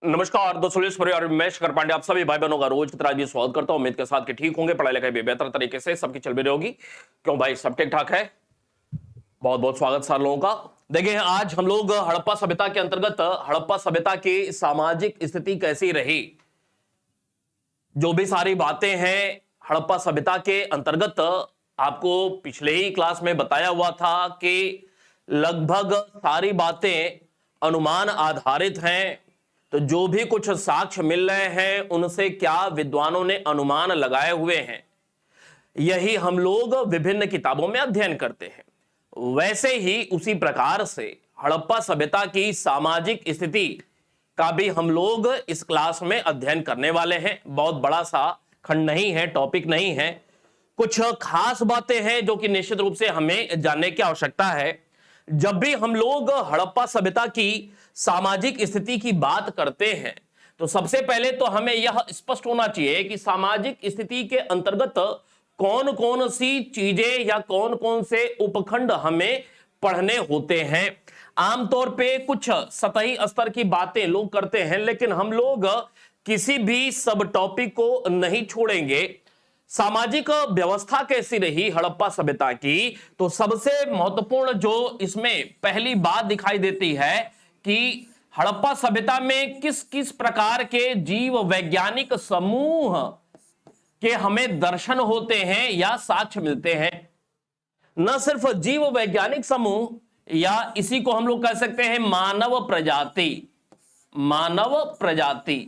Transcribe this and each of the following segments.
नमस्कार दोस्तों, और मैं शेखर पांडे आप सभी भाई बहनों का रोज की तरह जी स्वागत करता हूं। उम्मीद के साथ कि ठीक होंगे, पढ़ाई लिखाई भी बेहतर तरीके से सबकी चल भी रही होगी। क्यों भाई, सब ठीक ठाक है? बहुत बहुत स्वागत सारे लोगों का। देखिए, आज हम लोग हड़प्पा सभ्यता के अंतर्गत हड़प्पा सभ्यता की सामाजिक स्थिति कैसी रही, जो भी सारी बातें हैं हड़प्पा सभ्यता के अंतर्गत आपको पिछले ही क्लास में बताया हुआ था कि लगभग सारी बातें अनुमान आधारित हैं। तो जो भी कुछ साक्ष्य मिल रहे हैं उनसे क्या विद्वानों ने अनुमान लगाए हुए हैं, यही हम लोग विभिन्न किताबों में अध्ययन करते हैं। वैसे ही उसी प्रकार से हड़प्पा सभ्यता की सामाजिक स्थिति का भी हम लोग इस क्लास में अध्ययन करने वाले हैं। बहुत बड़ा सा खंड नहीं है, टॉपिक नहीं है, कुछ खास बातें हैं जो कि निश्चित रूप से हमें जानने की आवश्यकता है। जब भी हम लोग हड़प्पा सभ्यता की सामाजिक स्थिति की बात करते हैं तो सबसे पहले तो हमें यह स्पष्ट होना चाहिए कि सामाजिक स्थिति के अंतर्गत कौन कौन सी चीजें या कौन कौन से उपखंड हमें पढ़ने होते हैं। आमतौर पे कुछ सतही स्तर की बातें लोग करते हैं, लेकिन हम लोग किसी भी सब टॉपिक को नहीं छोड़ेंगे। सामाजिक व्यवस्था कैसी रही हड़प्पा सभ्यता की, तो सबसे महत्वपूर्ण जो इसमें पहली बात दिखाई देती है कि हड़प्पा सभ्यता में किस किस प्रकार के जीव वैज्ञानिक समूह के हमें दर्शन होते हैं या साक्ष्य मिलते हैं। न सिर्फ जीव वैज्ञानिक समूह, या इसी को हम लोग कह सकते हैं मानव प्रजाति। मानव प्रजाति,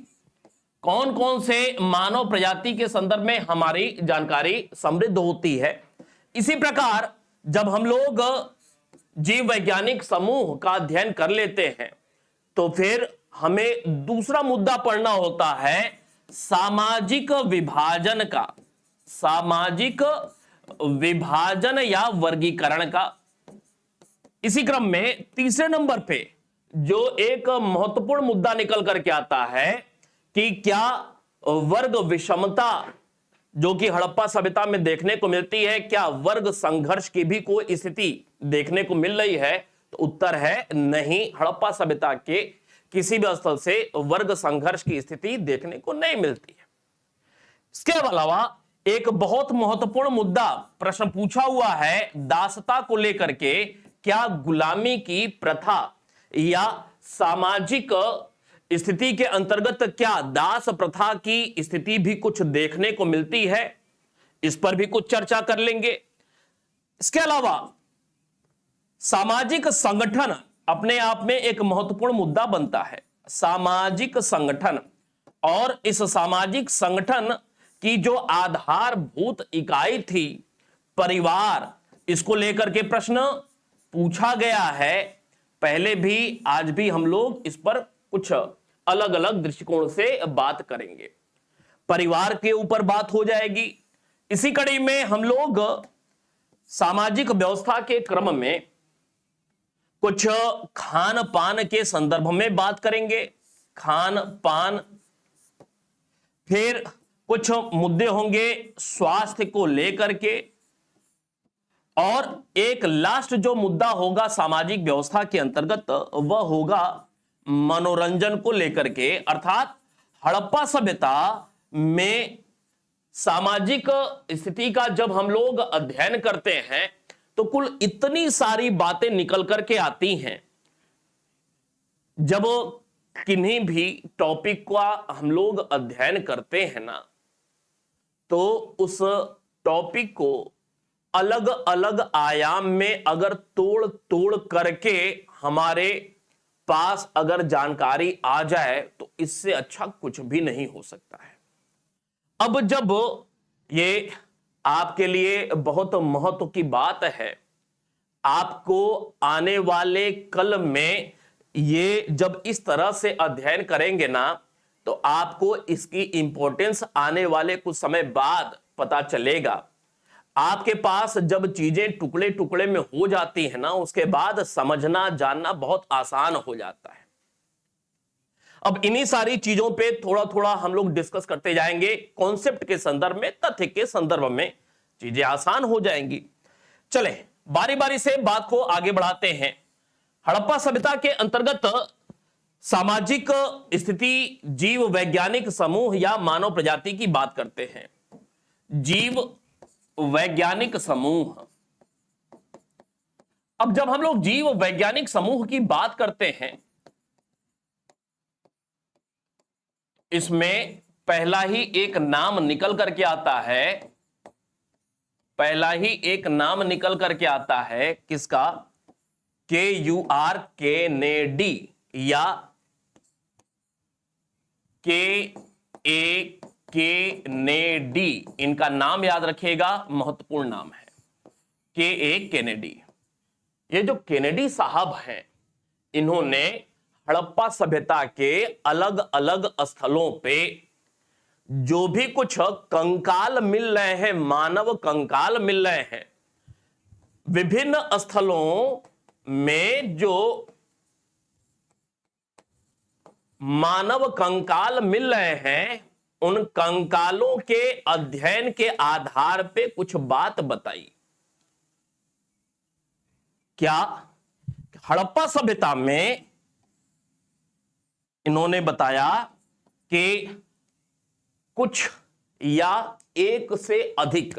कौन कौन से मानव प्रजाति के संदर्भ में हमारी जानकारी समृद्ध होती है। इसी प्रकार जब हम लोग जीव वैज्ञानिक समूह का अध्ययन कर लेते हैं तो फिर हमें दूसरा मुद्दा पढ़ना होता है सामाजिक विभाजन का, सामाजिक विभाजन या वर्गीकरण का। इसी क्रम में तीसरे नंबर पे जो एक महत्वपूर्ण मुद्दा निकल करके आता है कि क्या वर्ग विषमता जो कि हड़प्पा सभ्यता में देखने को मिलती है, क्या वर्ग संघर्ष की भी कोई स्थिति देखने को मिल रही है? तो उत्तर है नहीं, हड़प्पा सभ्यता के किसी भी स्थल से वर्ग संघर्ष की स्थिति देखने को नहीं मिलती है। इसके अलावा एक बहुत महत्वपूर्ण मुद्दा प्रश्न पूछा हुआ है दासता को लेकर के, क्या गुलामी की प्रथा या सामाजिक स्थिति के अंतर्गत क्या दास प्रथा की स्थिति भी कुछ देखने को मिलती है? इस पर भी कुछ चर्चा कर लेंगे। इसके अलावा सामाजिक संगठन अपने आप में एक महत्वपूर्ण मुद्दा बनता है, सामाजिक संगठन। और इस सामाजिक संगठन की जो आधारभूत इकाई थी परिवार, इसको लेकर के प्रश्न पूछा गया है पहले भी, आज भी हम लोग इस पर कुछ अलग अलग दृष्टिकोण से बात करेंगे। परिवार के ऊपर बात हो जाएगी। इसी कड़ी में हम लोग सामाजिक व्यवस्था के क्रम में कुछ खान पान के संदर्भ में बात करेंगे, खान पान। फिर कुछ मुद्दे होंगे स्वास्थ्य को लेकर के, और एक लास्ट जो मुद्दा होगा सामाजिक व्यवस्था के अंतर्गत वह होगा मनोरंजन को लेकर के। अर्थात हड़प्पा सभ्यता में सामाजिक स्थिति का जब हम लोग अध्ययन करते हैं तो कुल इतनी सारी बातें निकल करके आती हैं। जब किन्हीं भी टॉपिक का हम लोग अध्ययन करते हैं ना, तो उस टॉपिक को अलग अलग आयाम में अगर तोड़ तोड़ करके हमारे पास अगर जानकारी आ जाए तो इससे अच्छा कुछ भी नहीं हो सकता है। अब जब ये आपके लिए बहुत महत्व की बात है, आपको आने वाले कल में ये जब इस तरह से अध्ययन करेंगे ना, तो आपको इसकी इंपॉर्टेंस आने वाले कुछ समय बाद पता चलेगा। आपके पास जब चीजें टुकड़े टुकड़े में हो जाती है ना, उसके बाद समझना जानना बहुत आसान हो जाता है। अब इन्हीं सारी चीजों पे थोड़ा थोड़ा हम लोग डिस्कस करते जाएंगे। कॉन्सेप्ट के संदर्भ में, तथ्य के संदर्भ में चीजें आसान हो जाएंगी। चले बारी बारी से बात को आगे बढ़ाते हैं। हड़प्पा सभ्यता के अंतर्गत सामाजिक स्थिति जीव वैज्ञानिक समूह या मानव प्रजाति की बात करते हैं। जीव वैज्ञानिक समूह। अब जब हम लोग जीव वैज्ञानिक समूह की बात करते हैं, इसमें पहला ही एक नाम निकल करके आता है, पहला ही एक नाम निकल करके आता है किसका? KUR, केनेडी, या KA, केनेडी। इनका नाम याद रखिएगा, महत्वपूर्ण नाम है KA, केनेडी। ये जो केनेडी साहब हैं, इन्होंने हड़प्पा सभ्यता के अलग अलग स्थलों पे जो भी कुछ कंकाल मिल रहे हैं, मानव कंकाल मिल रहे हैं, विभिन्न स्थलों में जो मानव कंकाल मिल रहे हैं, उन कंकालों के अध्ययन के आधार पे कुछ बात बताई। क्या? हड़प्पा सभ्यता में इन्होंने बताया कि कुछ या एक से अधिक,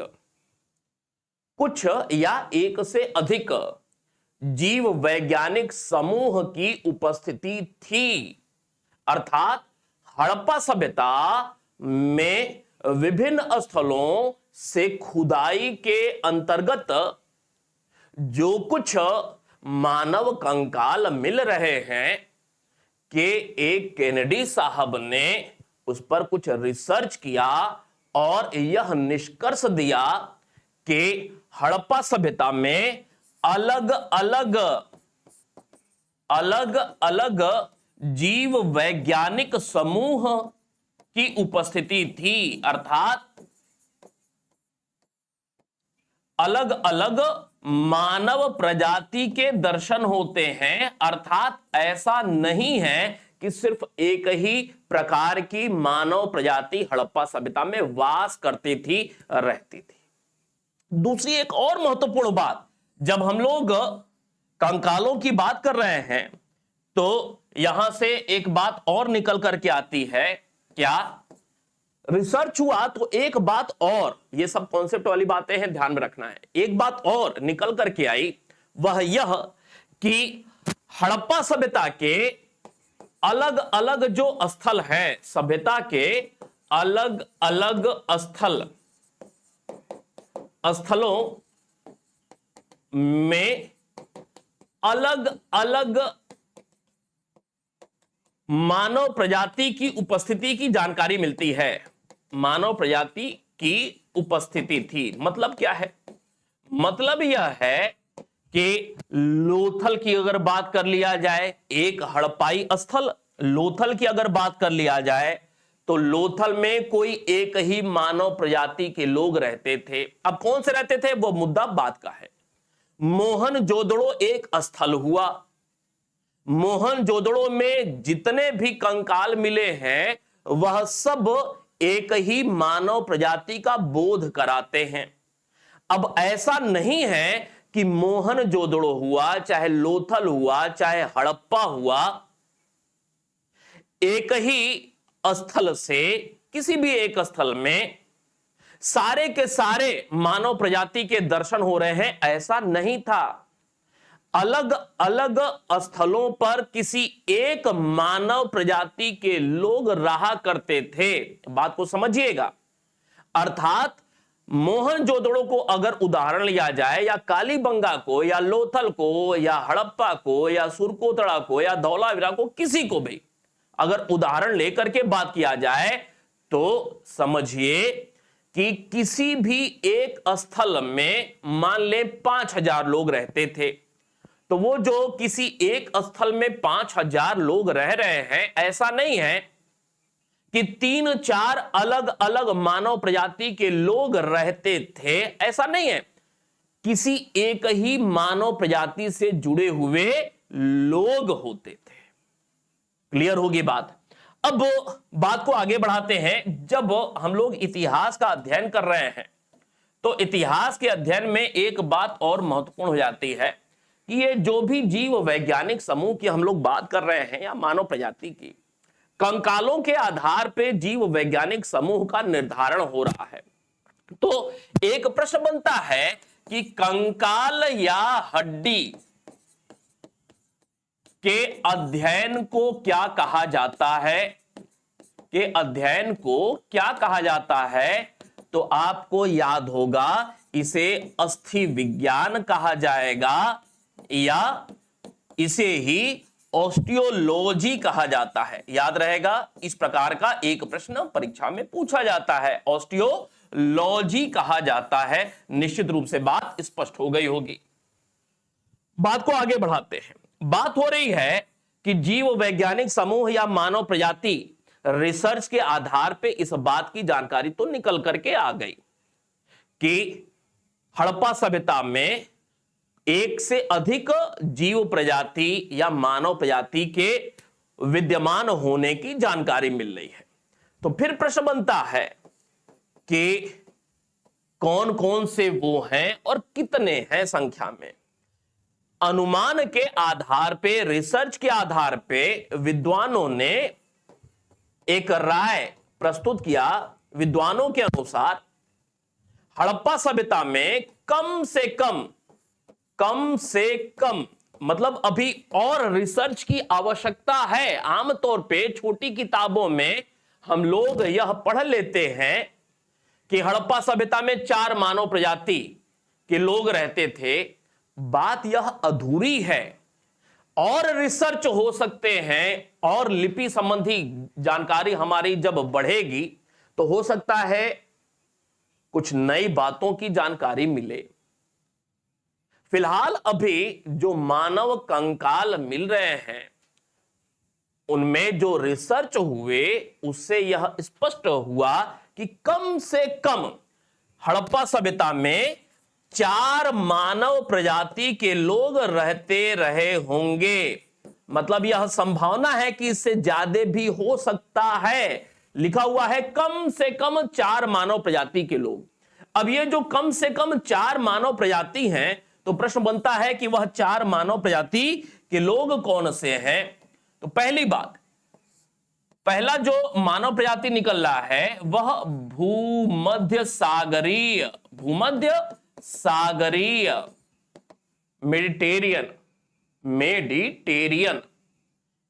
कुछ या एक से अधिक जीव वैज्ञानिक समूह की उपस्थिति थी। अर्थात हड़प्पा सभ्यता में विभिन्न स्थलों से खुदाई के अंतर्गत जो कुछ मानव कंकाल मिल रहे हैं, कि एक केनेडी साहब ने उस पर कुछ रिसर्च किया और यह निष्कर्ष दिया कि हड़प्पा सभ्यता में अलग अलग जीव वैज्ञानिक समूह की उपस्थिति थी। अर्थात अलग अलग मानव प्रजाति के दर्शन होते हैं। अर्थात ऐसा नहीं है कि सिर्फ एक ही प्रकार की मानव प्रजाति हड़प्पा सभ्यता में वास करती थी, रहती थी। दूसरी एक और महत्वपूर्ण बात, जब हम लोग कंकालों की बात कर रहे हैं तो यहां से एक बात और निकल करके आती है। क्या? रिसर्च हुआ तो एक बात और, ये सब कॉन्सेप्ट वाली बातें हैं, ध्यान में रखना है। एक बात और निकल करके आई, वह यह कि हड़प्पा सभ्यता के अलग अलग जो स्थल हैं, सभ्यता के अलग अलग स्थलों में अलग अलग मानव प्रजाति की उपस्थिति की जानकारी मिलती है। मानव प्रजाति की उपस्थिति थी। मतलब क्या है? मतलब यह है कि लोथल की अगर बात कर लिया जाए, एक हड़प्पाई स्थल लोथल की अगर बात कर लिया जाए, तो लोथल में कोई एक ही मानव प्रजाति के लोग रहते थे। अब कौन से रहते थे, वो मुद्दा बात का है। मोहनजोदड़ो एक स्थल हुआ। मोहनजोदड़ो में जितने भी कंकाल मिले हैं, वह सब एक ही मानव प्रजाति का बोध कराते हैं। अब ऐसा नहीं है कि मोहनजोदड़ो हुआ, चाहे लोथल हुआ, चाहे हड़प्पा हुआ, एक ही स्थल से, किसी भी एक स्थल में सारे के सारे मानव प्रजाति के दर्शन हो रहे हैं, ऐसा नहीं था। अलग अलग स्थलों पर किसी एक मानव प्रजाति के लोग रहा करते थे। बात को समझिएगा। अर्थात मोहनजोदड़ो को अगर उदाहरण लिया जाए, या कालीबंगा को, या लोथल को, या हड़प्पा को, या सुरकोतड़ा को, या धौलावीरा को, किसी को भी अगर उदाहरण लेकर के बात किया जाए, तो समझिए कि किसी भी एक स्थल में मान ले 5000 लोग रहते थे, तो वो जो किसी एक स्थल में 5000 लोग रह रहे हैं, ऐसा नहीं है कि 3-4 अलग अलग मानव प्रजाति के लोग रहते थे, ऐसा नहीं है। किसी एक ही मानव प्रजाति से जुड़े हुए लोग होते थे। क्लियर होगी बात? अब बात को आगे बढ़ाते हैं। जब हम लोग इतिहास का अध्ययन कर रहे हैं, तो इतिहास के अध्ययन में एक बात और महत्वपूर्ण हो जाती है कि ये जो भी जीव वैज्ञानिक समूह की हम लोग बात कर रहे हैं या मानव प्रजाति की, कंकालों के आधार पे जीव वैज्ञानिक समूह का निर्धारण हो रहा है। तो एक प्रश्न बनता है कि कंकाल या हड्डी के अध्ययन को क्या कहा जाता है, के अध्ययन को क्या कहा जाता है? तो आपको याद होगा इसे अस्थि विज्ञान कहा जाएगा या इसे ही ऑस्टियोलॉजी कहा जाता है। याद रहेगा, इस प्रकार का एक प्रश्न परीक्षा में पूछा जाता है, ऑस्टियोलॉजी कहा जाता है। निश्चित रूप से बात स्पष्ट हो गई होगी। बात को आगे बढ़ाते हैं। बात हो रही है कि जीव वैज्ञानिक समूह या मानव प्रजाति रिसर्च के आधार पे इस बात की जानकारी तो निकल करके आ गई कि हड़प्पा सभ्यता में एक से अधिक जीव प्रजाति या मानव प्रजाति के विद्यमान होने की जानकारी मिल रही है। तो फिर प्रश्न बनता है कि कौन कौन से वो हैं और कितने हैं संख्या में। अनुमान के आधार पे, रिसर्च के आधार पे विद्वानों ने एक राय प्रस्तुत किया। विद्वानों के अनुसार हड़प्पा सभ्यता में कम से कम मतलब अभी और रिसर्च की आवश्यकता है। आमतौर पे छोटी किताबों में हम लोग यह पढ़ लेते हैं कि हड़प्पा सभ्यता में 4 मानव प्रजाति के लोग रहते थे। बात यह अधूरी है और रिसर्च हो सकते हैं और लिपि संबंधी जानकारी हमारी जब बढ़ेगी तो हो सकता है कुछ नई बातों की जानकारी मिले। फिलहाल अभी जो मानव कंकाल मिल रहे हैं उनमें जो रिसर्च हुए उससे यह स्पष्ट हुआ कि कम से कम हड़प्पा सभ्यता में 4 मानव प्रजाति के लोग रहते रहे होंगे। मतलब यह संभावना है कि इससे ज्यादा भी हो सकता है। लिखा हुआ है कम से कम 4 मानव प्रजाति के लोग। अब ये जो कम से कम 4 मानव प्रजाति हैं, तो प्रश्न बनता है कि वह 4 मानव प्रजाति के लोग कौन से हैं। तो पहली बात, पहला जो मानव प्रजाति निकल रहा है वह भूमध्य सागरीय मेडिटेरियन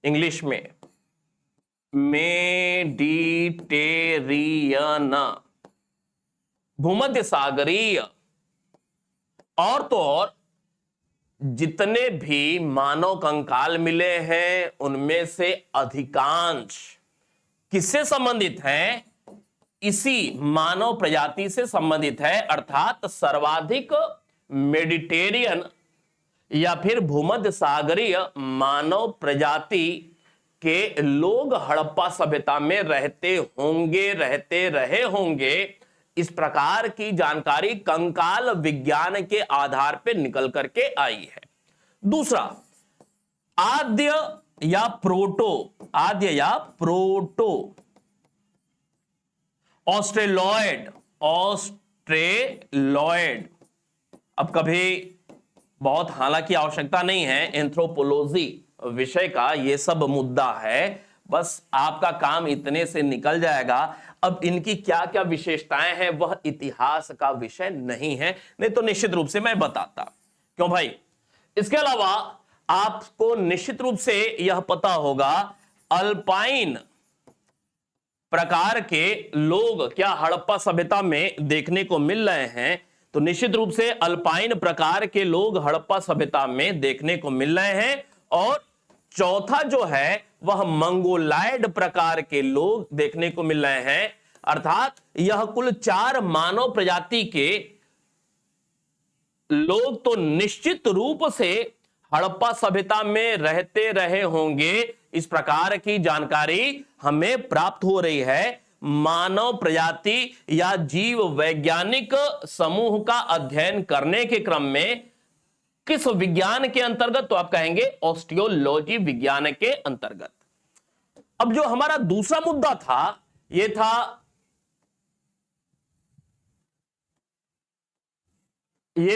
इंग्लिश में मेडिटेरियन भूमध्य सागरीय। और तो और जितने भी मानव कंकाल मिले हैं उनमें से अधिकांश किससे संबंधित हैं? इसी मानव प्रजाति से संबंधित है, अर्थात सर्वाधिक मेडिटेरियन या फिर भूमध्य सागरीय मानव प्रजाति के लोग हड़प्पा सभ्यता में रहते रहे होंगे। इस प्रकार की जानकारी कंकाल विज्ञान के आधार पर निकल करके आई है। दूसरा, आद्य या प्रोटो ऑस्ट्रेलॉयड। अब कभी बहुत हालांकि आवश्यकता नहीं है, एंथ्रोपोलॉजी विषय का ये सब मुद्दा है, बस आपका काम इतने से निकल जाएगा। अब इनकी क्या क्या विशेषताएं हैं वह इतिहास का विषय नहीं है, नहीं तो निश्चित रूप से मैं बताता। क्यों भाई? इसके अलावा आपको निश्चित रूप से यह पता होगा अल्पाइन प्रकार के लोग क्या हड़प्पा सभ्यता में देखने को मिल रहे हैं। तो निश्चित रूप से अल्पाइन प्रकार के लोग हड़प्पा सभ्यता में देखने को मिल रहे हैं। और चौथा जो है वह मंगोलायड प्रकार के लोग देखने को मिल रहे हैं। अर्थात यह कुल 4 मानव प्रजाति के लोग तो निश्चित रूप से हड़प्पा सभ्यता में रहते रहे होंगे। इस प्रकार की जानकारी हमें प्राप्त हो रही है। मानव प्रजाति या जीव वैज्ञानिक समूह का अध्ययन करने के क्रम में किस विज्ञान के अंतर्गत? तो आप कहेंगे ऑस्टियोलॉजी विज्ञान के अंतर्गत। अब जो हमारा दूसरा मुद्दा था यह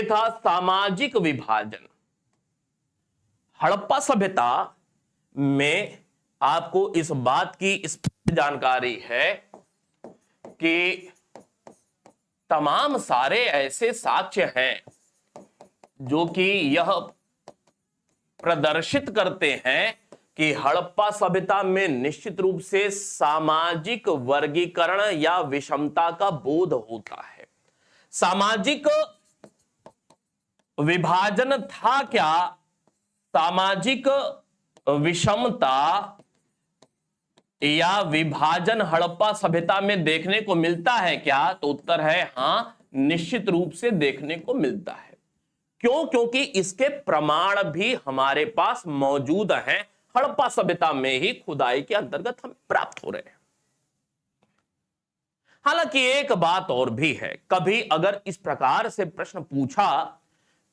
था सामाजिक विभाजन। हड़प्पा सभ्यता में आपको इस बात की स्पष्ट जानकारी है कि तमाम सारे ऐसे साक्ष्य हैं जो कि यह प्रदर्शित करते हैं कि हड़प्पा सभ्यता में निश्चित रूप से सामाजिक वर्गीकरण या विषमता का बोध होता है। सामाजिक विभाजन था क्या? सामाजिक विषमता या विभाजन हड़प्पा सभ्यता में देखने को मिलता है क्या? तो उत्तर है हां, निश्चित रूप से देखने को मिलता है। क्यों? क्योंकि इसके प्रमाण भी हमारे पास मौजूद हैं। हड़प्पा सभ्यता में ही खुदाई के अंतर्गत हमें प्राप्त हो रहे हैं। हालांकि एक बात और भी है, कभी अगर इस प्रकार से प्रश्न पूछा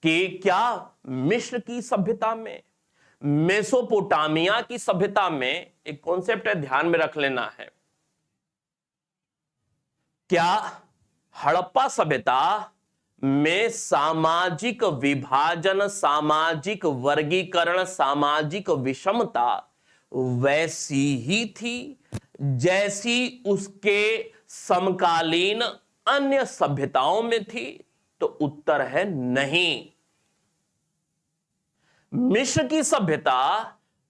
कि क्या मिस्र की सभ्यता में, मेसोपोटामिया की सभ्यता में, एक कॉन्सेप्ट है ध्यान में रख लेना है, क्या हड़प्पा सभ्यता में सामाजिक विभाजन, सामाजिक वर्गीकरण, सामाजिक विषमता वैसी ही थी जैसी उसके समकालीन अन्य सभ्यताओं में थी? तो उत्तर है नहीं। मिस्र की सभ्यता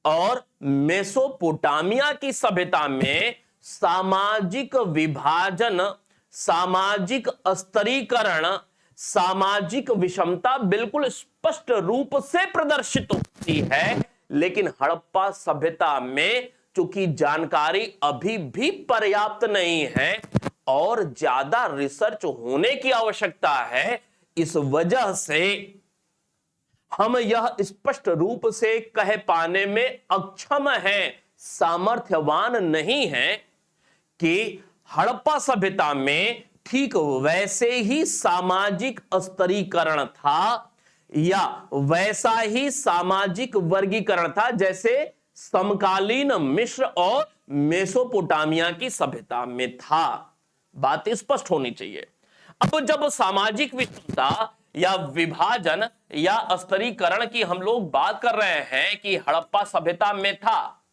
और मेसोपोटामिया की सभ्यता में सामाजिक विभाजन, सामाजिक स्तरीकरण, सामाजिक विषमता बिल्कुल स्पष्ट रूप से प्रदर्शित होती है, लेकिन हड़प्पा सभ्यता में चूंकि जानकारी अभी भी पर्याप्त नहीं है और ज्यादा रिसर्च होने की आवश्यकता है, इस वजह से हम यह स्पष्ट रूप से कह पाने में अक्षम हैं, सामर्थ्यवान नहीं हैं कि हड़प्पा सभ्यता में ठीक वैसे ही सामाजिक स्तरीकरण था या वैसा ही सामाजिक वर्गीकरण था जैसे समकालीन मिस्र और मेसोपोटामिया की सभ्यता में था। बात स्पष्ट होनी चाहिए। अब जब सामाजिक विषमता या विभाजन या स्तरीकरण की हम लोग बात कर रहे हैं कि हड़प्पा सभ्यता में था,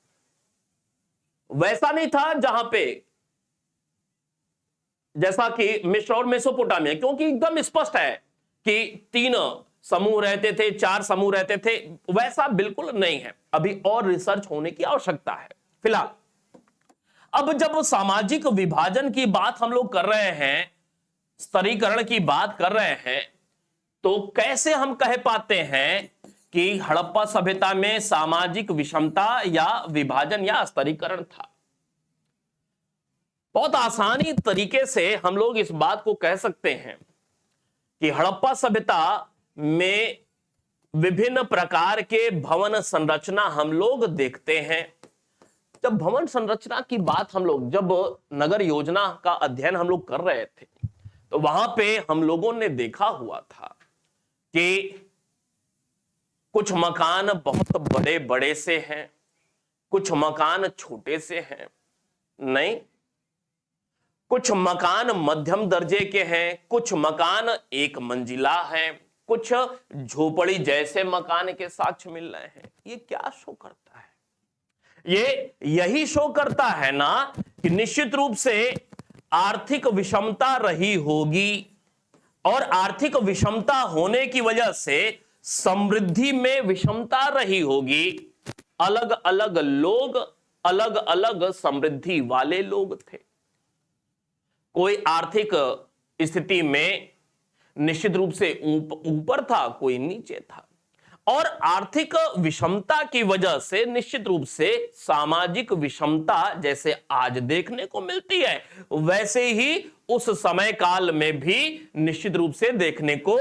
वैसा नहीं था जहां पे जैसा कि मिस्र और मेसोपोटामिया, क्योंकि एकदम स्पष्ट है कि 3 समूह रहते थे, 4 समूह रहते थे, वैसा बिल्कुल नहीं है। अभी और रिसर्च होने की आवश्यकता है। फिलहाल अब जब सामाजिक विभाजन की बात हम लोग कर रहे हैं, स्तरीकरण की बात कर रहे हैं, तो कैसे हम कह पाते हैं कि हड़प्पा सभ्यता में सामाजिक विषमता या विभाजन या स्तरीकरण था? बहुत आसानी तरीके से हम लोग इस बात को कह सकते हैं कि हड़प्पा सभ्यता में विभिन्न प्रकार के भवन संरचना हम लोग देखते हैं। जब भवन संरचना की बात हम लोग, जब नगर योजना का अध्ययन हम लोग कर रहे थे, तो वहां पे हम लोगों ने देखा हुआ था कि कुछ मकान बहुत बड़े बड़े से हैं, कुछ मकान छोटे से हैं, नहीं, कुछ मकान मध्यम दर्जे के हैं, कुछ मकान एक मंजिला हैं, कुछ झोपड़ी जैसे मकान के साक्ष्य मिल रहे हैं। ये क्या शो करता है? ये यही शो करता है ना कि निश्चित रूप से आर्थिक विषमता रही होगी और आर्थिक विषमता होने की वजह से समृद्धि में विषमता रही होगी। अलग अलग लोग, अलग अलग समृद्धि वाले लोग थे। कोई आर्थिक स्थिति में निश्चित रूप से ऊपर था, कोई नीचे था, और आर्थिक विषमता की वजह से निश्चित रूप से सामाजिक विषमता जैसे आज देखने को मिलती है, वैसे ही उस समय काल में भी निश्चित रूप से देखने को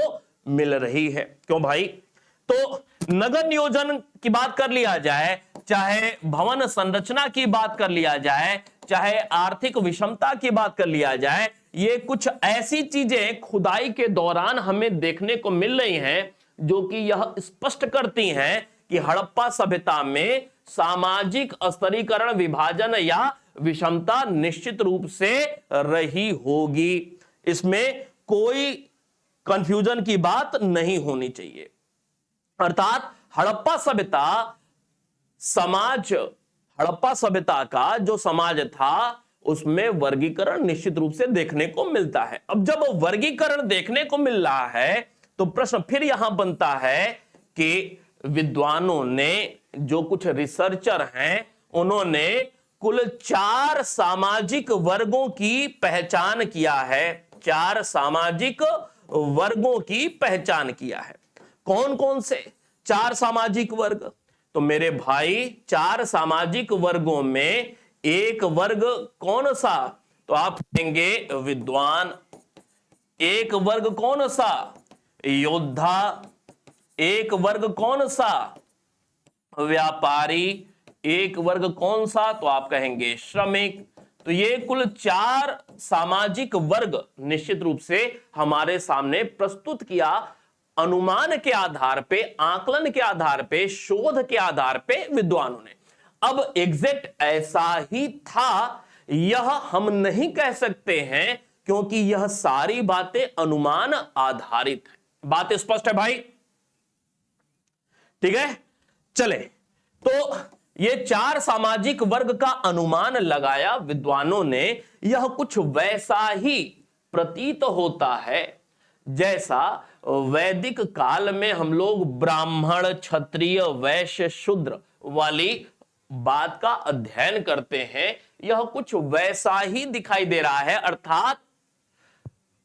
मिल रही है। क्यों भाई? तो नगर नियोजन की बात कर लिया जाए, चाहे भवन संरचना की बात कर लिया जाए, चाहे आर्थिक विषमता की बात कर लिया जाए, ये कुछ ऐसी चीजें खुदाई के दौरान हमें देखने को मिल रही हैं जो कि यह स्पष्ट करती हैं कि हड़प्पा सभ्यता में सामाजिक स्तरीकरण, विभाजन या विषमता निश्चित रूप से रही होगी। इसमें कोई कंफ्यूजन की बात नहीं होनी चाहिए। अर्थात हड़प्पा सभ्यता हड़प्पा सभ्यता का जो समाज था उसमें वर्गीकरण निश्चित रूप से देखने को मिलता है। अब जब वर्गीकरण देखने को मिल रहा है तो प्रश्न फिर यहां बनता है कि विद्वानों ने, जो कुछ रिसर्चर हैं, उन्होंने कुल 4 सामाजिक वर्गों की पहचान किया है। 4 सामाजिक वर्गों की पहचान किया है। कौन कौन से 4 सामाजिक वर्ग? तो मेरे भाई 4 सामाजिक वर्गों में एक वर्ग कौन सा? तो आप कहेंगे विद्वान। एक वर्ग कौन सा? योद्धा। एक वर्ग कौन सा? व्यापारी। एक वर्ग कौन सा? तो आप कहेंगे श्रमिक। तो ये कुल 4 सामाजिक वर्ग निश्चित रूप से हमारे सामने प्रस्तुत किया, अनुमान के आधार पे, आकलन के आधार पे, शोध के आधार पे विद्वानों ने। अब एग्जैक्ट ऐसा ही था यह हम नहीं कह सकते हैं, क्योंकि यह सारी बातें अनुमान आधारित है। बात स्पष्ट है भाई? ठीक है, चले। तो ये 4 सामाजिक वर्ग का अनुमान लगाया विद्वानों ने। यह कुछ वैसा ही प्रतीत होता है जैसा वैदिक काल में हम लोग ब्राह्मण, क्षत्रिय, वैश्य, शूद्र वाली बात का अध्ययन करते हैं। यह कुछ वैसा ही दिखाई दे रहा है। अर्थात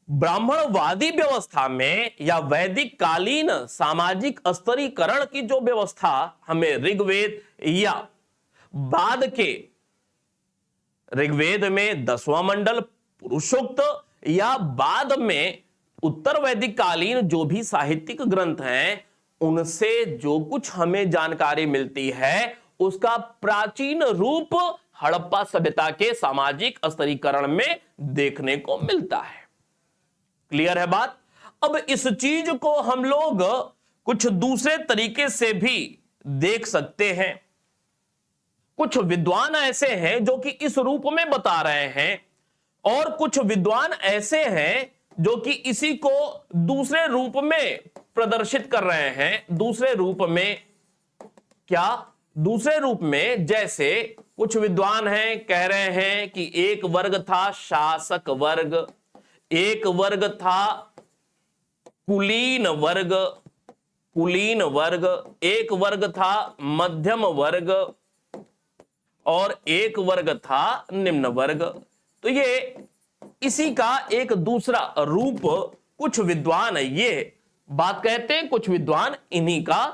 ब्राह्मणवादी व्यवस्था में या वैदिक कालीन सामाजिक स्तरीकरण की जो व्यवस्था हमें ऋग्वेद या बाद के ऋग्वेद में 10वां मंडल पुरुषोक्त या बाद में उत्तर वैदिक कालीन जो भी साहित्यिक ग्रंथ हैं, उनसे जो कुछ हमें जानकारी मिलती है उसका प्राचीन रूप हड़प्पा सभ्यता के सामाजिक स्तरीकरण में देखने को मिलता है। क्लियर है बात? अब इस चीज को हम लोग कुछ दूसरे तरीके से भी देख सकते हैं। कुछ विद्वान ऐसे हैं जो कि इस रूप में बता रहे हैं, और कुछ विद्वान ऐसे हैं जो कि इसी को दूसरे रूप में प्रदर्शित कर रहे हैं। दूसरे रूप में क्या? दूसरे रूप में जैसे कुछ विद्वान हैं, कह रहे हैं कि एक वर्ग था शासक वर्ग, एक वर्ग था कुलीन वर्ग, एक वर्ग था मध्यम वर्ग, और एक वर्ग था निम्न वर्ग। तो ये इसी का एक दूसरा रूप कुछ विद्वान ये बात कहते हैं, कुछ विद्वान इन्हीं का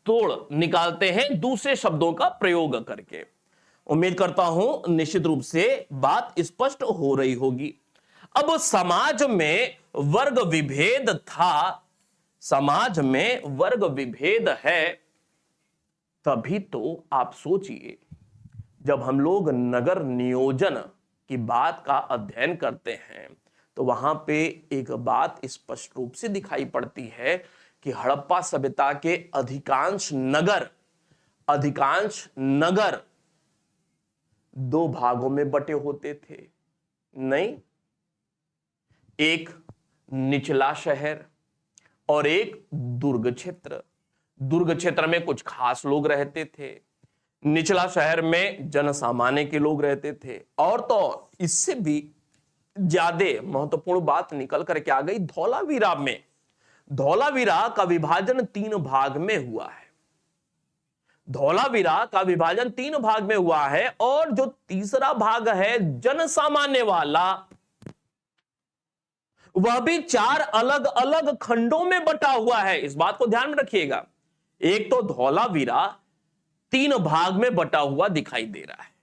तोड़ निकालते हैं दूसरे शब्दों का प्रयोग करके। उम्मीद करता हूं निश्चित रूप से बात स्पष्ट हो रही होगी। अब समाज में वर्ग विभेद था, समाज में वर्ग विभेद है, तभी तो आप सोचिए जब हम लोग नगर नियोजन की बात का अध्ययन करते हैं तो वहां पे एक बात स्पष्ट रूप से दिखाई पड़ती है कि हड़प्पा सभ्यता के अधिकांश नगर 2 भागों में बटे होते थे। नहीं, एक निचला शहर और एक दुर्ग क्षेत्र। दुर्ग क्षेत्र में कुछ खास लोग रहते थे, निचला शहर में जनसामान्य के लोग रहते थे। और तो इससे भी ज्यादा महत्वपूर्ण बात निकल करके आ गई धौलावीरा में। धौलावीरा का विभाजन 3 भाग में हुआ है। धौलावीरा का विभाजन 3 भाग में हुआ है, और जो तीसरा भाग है जनसामान्य वाला, वह भी 4 अलग अलग खंडों में बटा हुआ है। इस बात को ध्यान में रखिएगा। एक तो धौलावीरा 3 भाग में बटा हुआ दिखाई दे रहा है,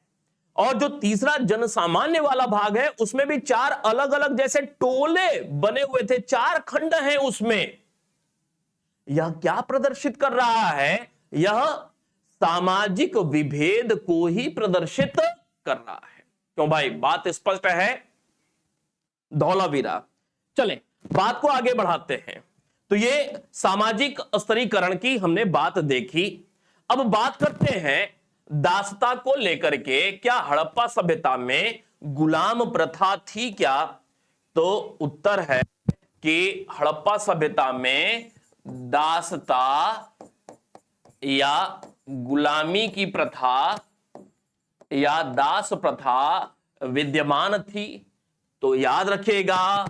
और जो तीसरा जनसामान्य वाला भाग है उसमें भी 4 अलग अलग जैसे टोले बने हुए थे, 4 खंड हैं उसमें। यह क्या प्रदर्शित कर रहा है? यह सामाजिक विभेद को ही प्रदर्शित कर रहा है। क्यों भाई? बात स्पष्ट है। धौलावीरा। चलें बात को आगे बढ़ाते हैं। तो ये सामाजिक स्तरीकरण की हमने बात देखी। अब बात करते हैं दासता को लेकर के। क्या हड़प्पा सभ्यता में गुलाम प्रथा थी क्या? तो उत्तर है कि हड़प्पा सभ्यता में दासता या गुलामी की प्रथा या दास प्रथा विद्यमान थी। तो याद रखिएगा,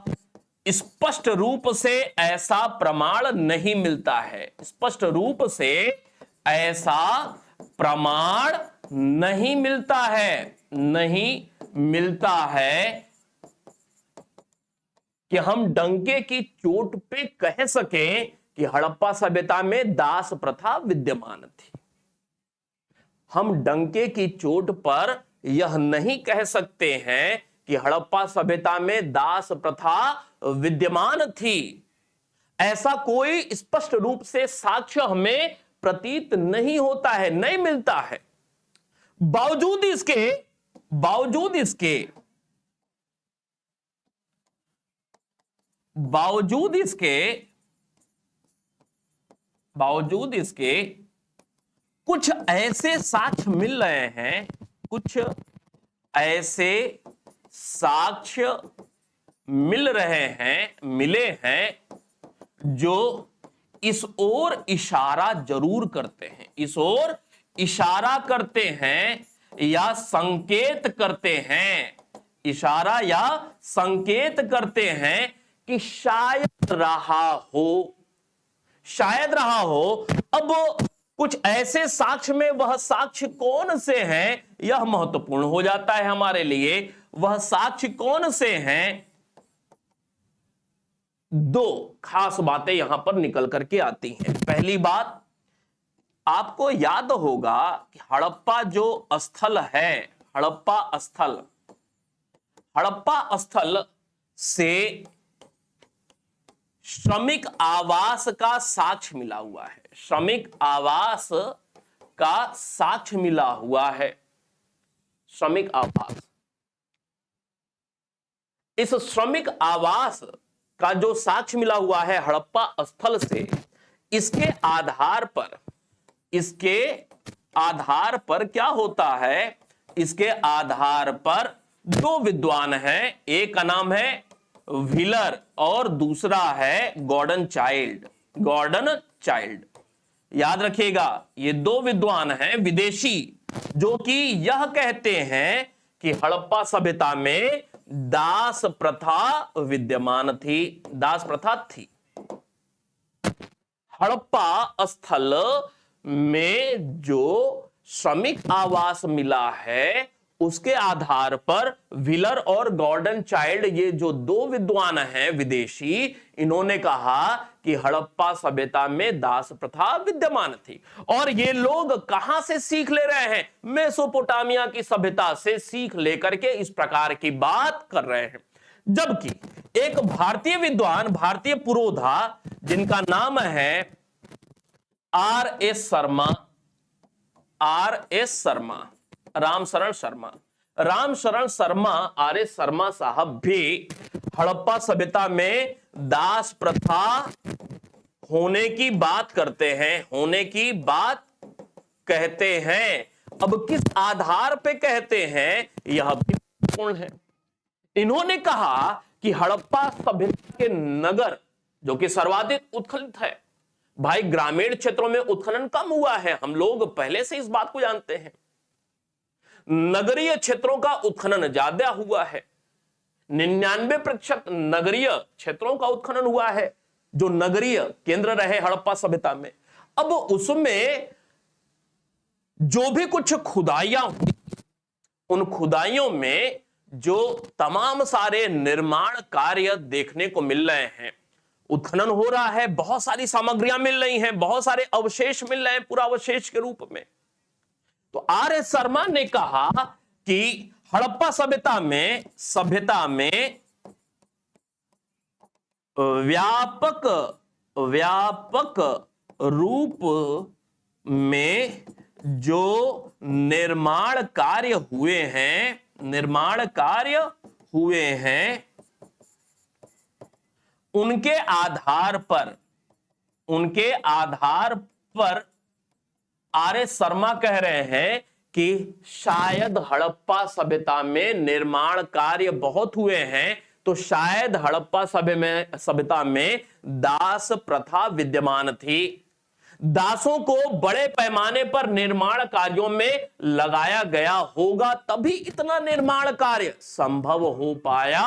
स्पष्ट रूप से ऐसा प्रमाण नहीं मिलता है, स्पष्ट रूप से ऐसा प्रमाण नहीं मिलता है, नहीं मिलता है कि हम डंके की चोट पे कह सकें कि हड़प्पा सभ्यता में दास प्रथा विद्यमान थी। हम डंके की चोट पर यह नहीं कह सकते हैं कि हड़प्पा सभ्यता में दास प्रथा विद्यमान थी। ऐसा कोई स्पष्ट रूप से साक्ष्य हमें प्रतीत नहीं होता है, नहीं मिलता है। बावजूद इसके बावजूद इसके बावजूद इसके बावजूद इसके कुछ ऐसे साक्ष्य मिल रहे हैं, कुछ ऐसे साक्ष्य मिले हैं जो इस ओर इशारा जरूर करते हैं, इस ओर इशारा करते हैं या संकेत करते हैं, इशारा या संकेत करते हैं कि शायद रहा हो, शायद रहा हो। अब कुछ ऐसे साक्ष्य में वह साक्ष्य कौन से हैं, यह महत्वपूर्ण हो जाता है हमारे लिए। वह साक्ष्य कौन से हैं, दो खास बातें यहां पर निकल करके आती हैं। पहली बात, आपको याद होगा कि हड़प्पा जो स्थल है, हड़प्पा स्थल से श्रमिक आवास का साक्ष्य मिला हुआ है, श्रमिक आवास का साक्ष्य मिला हुआ है, श्रमिक आवास। इस श्रमिक आवास का जो साक्ष्य मिला हुआ है हड़प्पा स्थल से, इसके आधार पर क्या होता है, इसके आधार पर दो विद्वान हैं, एक का नाम है व्हीलर और दूसरा है गॉर्डन चाइल्ड। याद रखिएगा, ये दो विद्वान हैं विदेशी, जो कि यह कहते हैं कि हड़प्पा सभ्यता में दास प्रथा विद्यमान थी, दास प्रथा थी। हड़प्पा स्थल में जो श्रमिक आवास मिला है, उसके आधार पर व्हीलर और गॉर्डन चाइल्ड, ये जो दो विद्वान हैं विदेशी, इन्होंने कहा कि हड़प्पा सभ्यता में दास प्रथा विद्यमान थी। और ये लोग कहां से सीख ले रहे हैं, मेसोपोटामिया की सभ्यता से सीख लेकर के इस प्रकार की बात कर रहे हैं। जबकि एक भारतीय विद्वान, भारतीय पुरोधा, जिनका नाम है आर.एस. शर्मा, रामशरण शर्मा, आर.एस. शर्मा साहब भी हड़प्पा सभ्यता में दास प्रथा होने की बात करते हैं, होने की बात कहते हैं। अब किस आधार पे कहते हैं, यह भी महत्वपूर्ण है। इन्होंने कहा कि हड़प्पा सभ्यता के नगर, जो कि सर्वाधिक उत्खनन है, भाई ग्रामीण क्षेत्रों में उत्खनन कम हुआ है, हम लोग पहले से इस बात को जानते हैं। नगरीय क्षेत्रों का उत्खनन ज्यादा हुआ है, 99% नगरीय क्षेत्रों का उत्खनन हुआ है, जो नगरीय केंद्र रहे हड़प्पा सभ्यता में। अब उसमें जो भी कुछ खुदाइयां हुई, उन खुदाइयों में जो तमाम सारे निर्माण कार्य देखने को मिल रहे हैं, उत्खनन हो रहा है, बहुत सारी सामग्रियां मिल रही हैं, बहुत सारे अवशेष मिल रहे हैं पूरा अवशेष के रूप में। तो आर.एस. शर्मा ने कहा कि हड़प्पा सभ्यता में व्यापक रूप में जो निर्माण कार्य हुए हैं, उनके आधार पर आर.एस. शर्मा कह रहे हैं कि शायद हड़प्पा सभ्यता में निर्माण कार्य बहुत हुए हैं, तो शायद हड़प्पा सभ्यता में दास प्रथा विद्यमान थी। दासों को बड़े पैमाने पर निर्माण कार्यों में लगाया गया होगा, तभी इतना निर्माण कार्य संभव हो पाया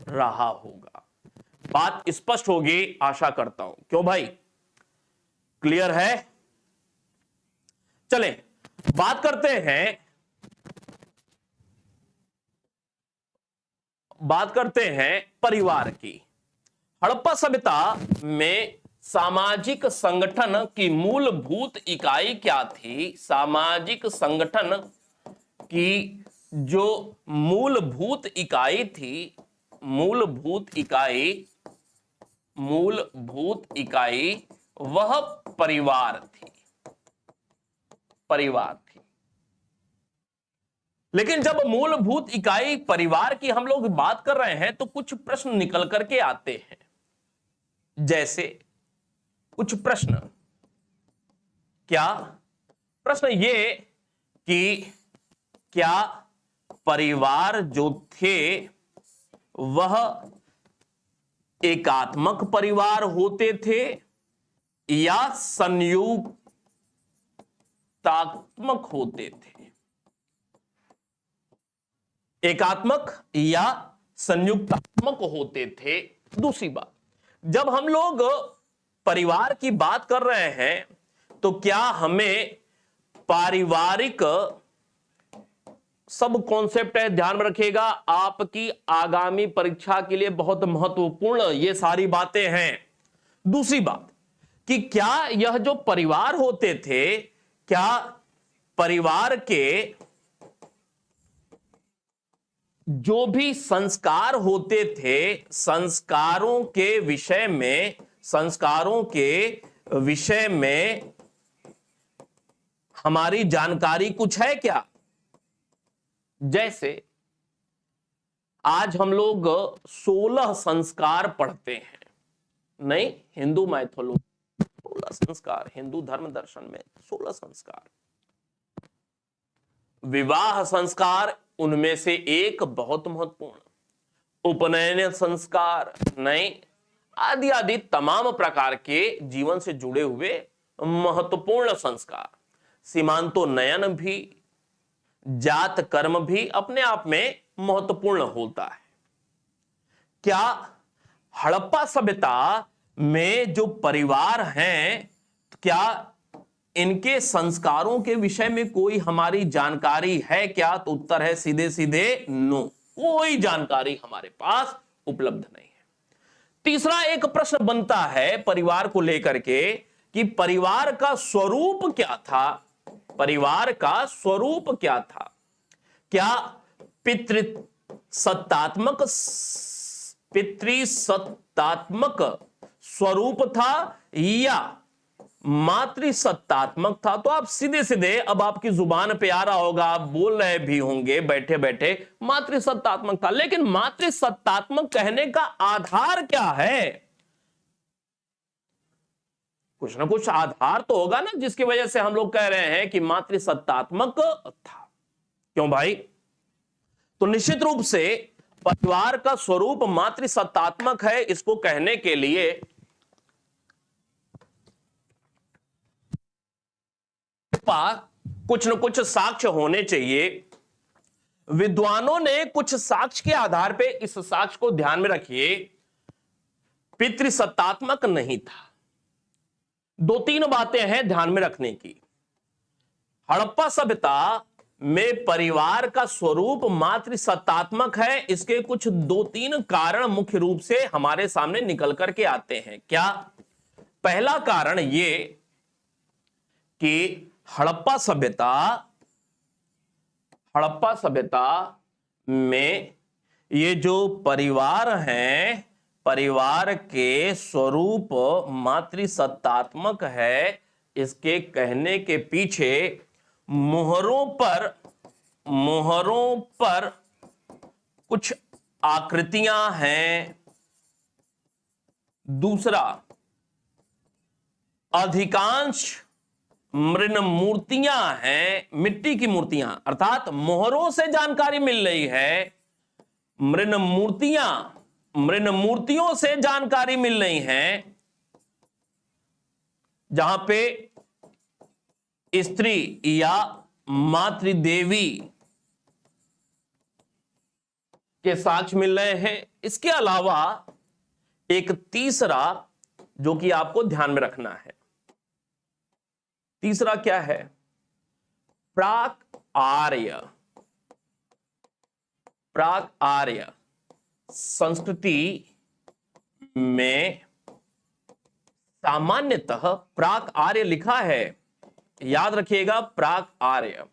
रहा होगा। बात स्पष्ट होगी आशा करता हूं। क्यों भाई, क्लियर है? चलें बात करते हैं परिवार की। हड़प्पा सभ्यता में सामाजिक संगठन की मूलभूत इकाई क्या थी? सामाजिक संगठन की जो मूलभूत इकाई थी, मूलभूत इकाई वह परिवार थी। लेकिन जब मूलभूत इकाई परिवार की हम लोग बात कर रहे हैं तो कुछ प्रश्न निकल करके आते हैं। जैसे कुछ प्रश्न, क्या प्रश्न ये कि क्या परिवार जो थे वह एकात्मक परिवार होते थे या संयुक्तात्मक होते थे? एकात्मक या संयुक्तात्मक होते थे। दूसरी बात, जब हम लोग परिवार की बात कर रहे हैं तो क्या हमें पारिवारिक सब कॉन्सेप्ट है, ध्यान में रखिएगा, आपकी आगामी परीक्षा के लिए बहुत महत्वपूर्ण ये सारी बातें हैं। दूसरी बात कि क्या यह जो परिवार होते थे, क्या परिवार के जो भी संस्कार होते थे, संस्कारों के विषय में हमारी जानकारी कुछ है क्या? जैसे आज हम लोग 16 संस्कार पढ़ते हैं, नहीं, हिंदू मैथोलॉजी 16 संस्कार, हिंदू धर्म दर्शन में 16 संस्कार, विवाह संस्कार उनमें से एक बहुत महत्वपूर्ण, उपनयन संस्कार, नहीं, आदि आदि तमाम प्रकार के जीवन से जुड़े हुए महत्वपूर्ण संस्कार, सीमांतोन्नयन भी, जात कर्म भी अपने आप में महत्वपूर्ण होता है। क्या हड़प्पा सभ्यता में जो परिवार हैं, क्या इनके संस्कारों के विषय में कोई हमारी जानकारी है क्या? तो उत्तर है सीधे सीधे नो, कोई जानकारी हमारे पास उपलब्ध नहीं है। तीसरा एक प्रश्न बनता है परिवार को लेकर के कि परिवार का स्वरूप क्या था? परिवार का स्वरूप क्या था? क्या पितृसत्तात्मक स्वरूप था या मातृसत्तात्मक था? तो आप सीधे सीधे, अब आपकी जुबान पे आ रहा होगा, आप बोल रहे भी होंगे बैठे बैठे, मातृसत्तात्मक था। लेकिन मातृसत्तात्मक कहने का आधार क्या है? कुछ ना कुछ आधार तो होगा ना, जिसकी वजह से हम लोग कह रहे हैं कि मातृसत्तात्मक था। क्यों भाई? तो निश्चित रूप से परिवार का स्वरूप मातृसत्तात्मक है, इसको कहने के लिए कुछ न कुछ साक्ष्य होने चाहिए। विद्वानों ने कुछ साक्ष्य के आधार पे, इस साक्ष्य को ध्यान में रखिए, पितृसत्तात्मक नहीं था। दो तीन बातें हैं ध्यान में रखने की। हड़प्पा सभ्यता में परिवार का स्वरूप मातृसत्तात्मक है, इसके कुछ दो तीन कारण मुख्य रूप से हमारे सामने निकल करके आते हैं। क्या? पहला कारण ये कि हड़प्पा सभ्यता में ये जो परिवार हैं, परिवार के स्वरूप मातृसत्तात्मक है, इसके कहने के पीछे मोहरों पर कुछ आकृतियां हैं। दूसरा, अधिकांश मृण मूर्तियां हैं, मिट्टी की मूर्तियां, अर्थात मोहरों से जानकारी मिल रही है। मृण मूर्तियों से जानकारी मिल रही है, जहां पे स्त्री या मातृदेवी के साक्ष्य मिल रहे हैं। इसके अलावा एक तीसरा जो कि आपको ध्यान में रखना है, तीसरा क्या है? प्राक आर्य, प्राक आर्य संस्कृति में सामान्यतः प्राक आर्य लिखा है, याद रखिएगा प्राक आर्य।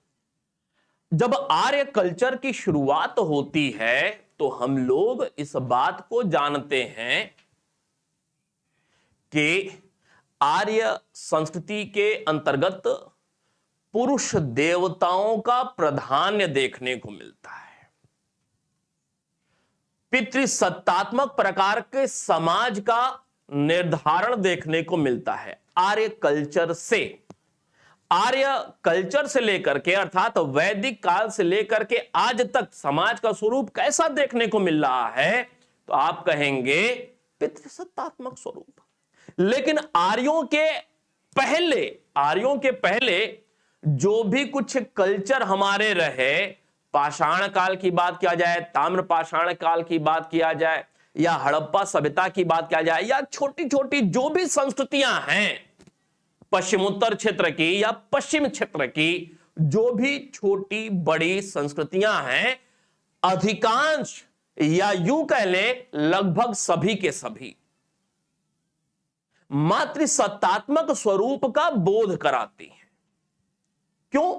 जब आर्य कल्चर की शुरुआत होती है तो हम लोग इस बात को जानते हैं कि आर्य संस्कृति के अंतर्गत पुरुष देवताओं का प्राधान्य देखने को मिलता है। पितृसत्तात्मक प्रकार के समाज का निर्धारण देखने को मिलता है आर्य कल्चर से। आर्य कल्चर से लेकर के अर्थात वैदिक काल से लेकर के आज तक समाज का स्वरूप कैसा देखने को मिल रहा है? तो आप कहेंगे पितृसत्तात्मक स्वरूप। लेकिन आर्यों के पहले जो भी कुछ कल्चर हमारे रहे, पाषाण काल की बात किया जाए, ताम्र पाषाण काल की बात किया जाए, या हड़प्पा सभ्यता की बात किया जाए, या छोटी छोटी जो भी संस्कृतियां हैं पश्चिमोत्तर क्षेत्र की या पश्चिम क्षेत्र की, जो भी छोटी बड़ी संस्कृतियां हैं, अधिकांश या यूं कह लें लगभग सभी के सभी मातृसत्तात्मक स्वरूप का बोध कराती हैं। क्यों?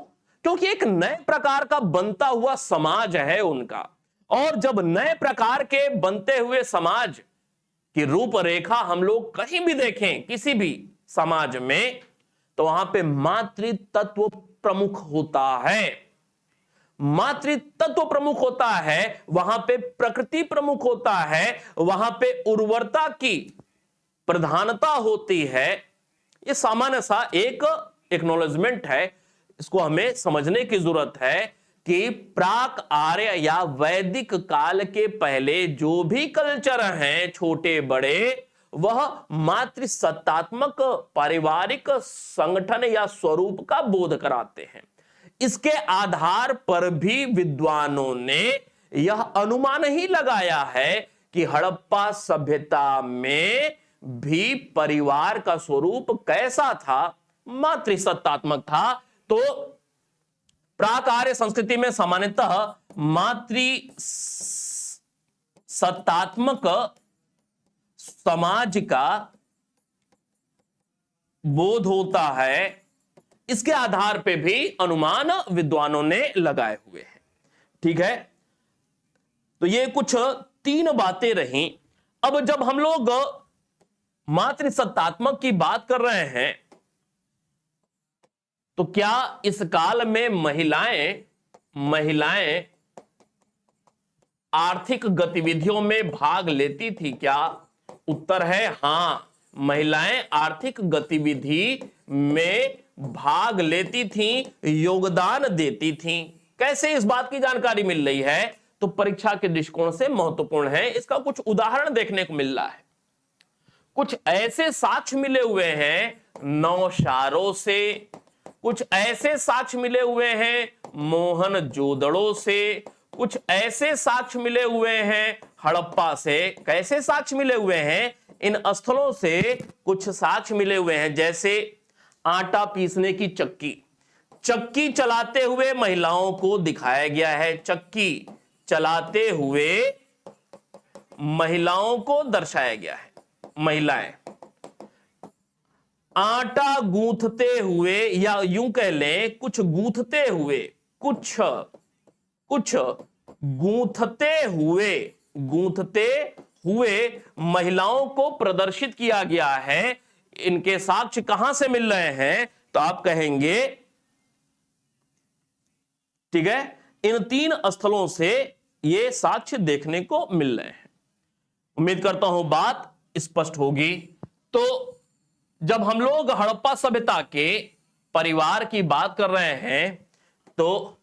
क्योंकि एक नए प्रकार का बनता हुआ समाज है उनका, और जब नए प्रकार के बनते हुए समाज की रूपरेखा हम लोग कहीं भी देखें किसी भी समाज में, तो वहां पे मातृतत्व प्रमुख होता है। मातृतत्व प्रमुख होता है, वहां पे प्रकृति प्रमुख होता है, वहां पे उर्वरता की प्रधानता होती है। ये सामान्य सा एक एक्नॉलेजमेंट है, इसको हमें समझने की जरूरत है कि प्राक आर्य या वैदिक काल के पहले जो भी कल्चर हैं छोटे बड़े, वह मातृसत्तात्मक पारिवारिक संगठन या स्वरूप का बोध कराते हैं। इसके आधार पर भी विद्वानों ने यह अनुमान ही लगाया है कि हड़प्पा सभ्यता में भी परिवार का स्वरूप कैसा था? मातृसत्तात्मक था। तो प्राक आर्य संस्कृति में सामान्यतः मातृसत्तात्मक समाज का बोध होता है। इसके आधार पे भी अनुमान विद्वानों ने लगाए हुए हैं। ठीक है, तो ये कुछ 3 बातें रहीं। अब जब हम लोग मातृसत्तात्मक की बात कर रहे हैं, तो क्या इस काल में महिलाएं आर्थिक गतिविधियों में भाग लेती थी क्या? उत्तर है हां, महिलाएं आर्थिक गतिविधि में भाग लेती थीं, योगदान देती थीं। कैसे इस बात की जानकारी मिल रही है? तो परीक्षा के दृष्टिकोण से महत्वपूर्ण है। इसका कुछ उदाहरण देखने को मिल रहा है। कुछ ऐसे साक्ष्य मिले हुए हैं नौशारों से, कुछ ऐसे साक्ष्य मिले हुए हैं मोहनजोदड़ो से, कुछ ऐसे साक्ष्य मिले हुए हैं हड़प्पा से। कैसे साक्ष्य मिले हुए हैं? इन स्थलों से कुछ साक्ष्य मिले हुए हैं, जैसे आटा पीसने की चक्की चलाते हुए महिलाओं को दिखाया गया है। चक्की चलाते हुए महिलाओं को दर्शाया गया है। महिलाएं आटा गूंथते हुए, या यूं कह लें कुछ गूंथते हुए महिलाओं को प्रदर्शित किया गया है। इनके साक्ष्य कहां से मिल रहे हैं? तो आप कहेंगे, ठीक है, इन 3 स्थलों से ये साक्ष्य देखने को मिल रहे हैं। उम्मीद करता हूं बात स्पष्ट होगी। तो जब हम लोग हड़प्पा सभ्यता के परिवार की बात कर रहे हैं, तो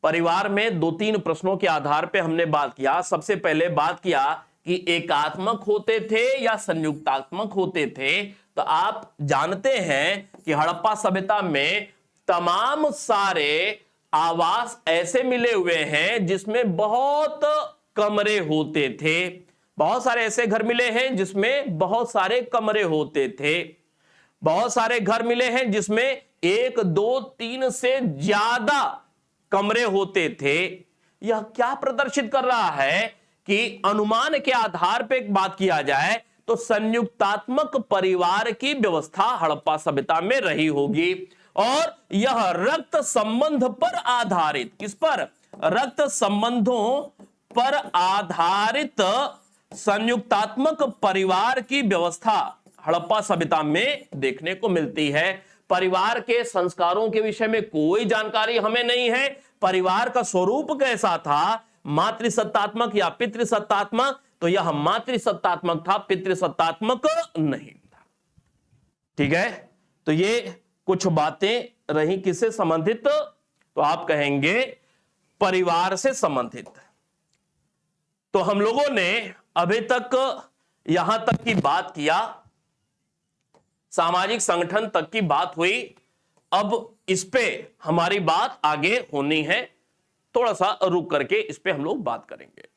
परिवार में 2-3 प्रश्नों के आधार पे हमने बात किया। सबसे पहले बात किया कि एकात्मक होते थे या संयुक्तात्मक होते थे। तो आप जानते हैं कि हड़प्पा सभ्यता में तमाम सारे आवास ऐसे मिले हुए हैं जिसमें बहुत कमरे होते थे। बहुत सारे ऐसे घर मिले हैं जिसमें बहुत सारे कमरे होते थे। बहुत सारे घर मिले हैं जिसमें 1, 2, 3 से ज्यादा कमरे होते थे। यह क्या प्रदर्शित कर रहा है कि अनुमान के आधार पर एक बात किया जाए तो संयुक्तात्मक परिवार की व्यवस्था हड़प्पा सभ्यता में रही होगी, और यह रक्त संबंध पर आधारित, किस पर? रक्त संबंधों पर आधारित संयुक्तात्मक परिवार की व्यवस्था हड़प्पा सभ्यता में देखने को मिलती है। परिवार के संस्कारों के विषय में कोई जानकारी हमें नहीं है। परिवार का स्वरूप कैसा था, मातृसत्तात्मक या पितृसत्तात्मक? तो यह मातृसत्तात्मक था, पितृसत्तात्मक नहीं था। ठीक है, तो ये कुछ बातें रही किससे संबंधित? तो आप कहेंगे परिवार से संबंधित। तो हम लोगों ने अभी तक यहां तक की बात किया, सामाजिक संगठन तक की बात हुई। अब इस पे हमारी बात आगे होनी है, थोड़ा सा रुक करके इस पे हम लोग बात करेंगे।